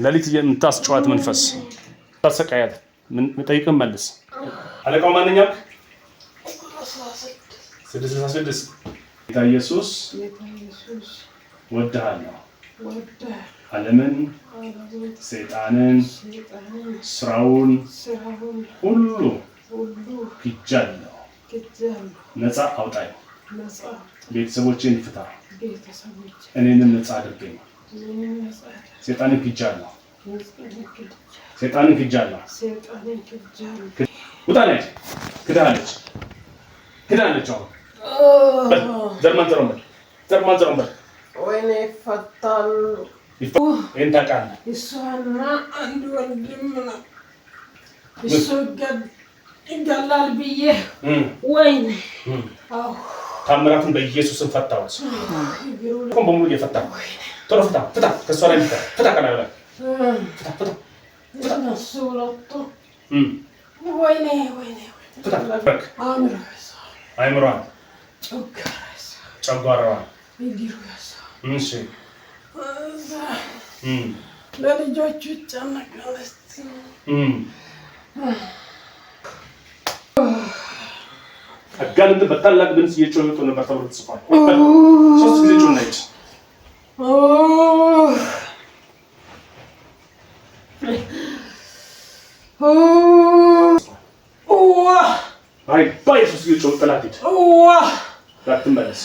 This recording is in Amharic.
ለሊት የምታስጨዋት መንፈስ ታሰቃያት ምን ጠይቀን መልስ አለቃው ማንኛው 66 ጌታ ኢየሱስ ወደሃለሁ ዓለምን ሰይጣንን ስራውን ሁሉ ክጃለሁ ነፃ አውጣኝ ቤተሰቦቼን ፍታ እኔንም ነፃ አድርገኝ ሰይጣንን ክጃለሁ ውጣለች ክዳለች ዘርማን ዘሮምበል ወይኔ ፈታል እንታ ቃል እሷና አንድ ወንድም ነው እሱ ይገላል ብዬ ወይኔ ታምራትን በኢየሱስም ፈታውት በሙሉ እየፈታ ቶሎ ፍታ ከሷ ላይ ፍታ ካላለ ፍታ ወይኔ ፍታ አይምሯን ጨጓራዋን እሺ ለልጆቹ ይጨነቃል አጋንንት በታላቅ ድምጽ እየጮሁ ነበር ተብሎ ተጽፏል። 3 ጊዜ ጮኸች። ባይ 3 ጊዜ ጮኸ ጠላት ሂድ አትመለስ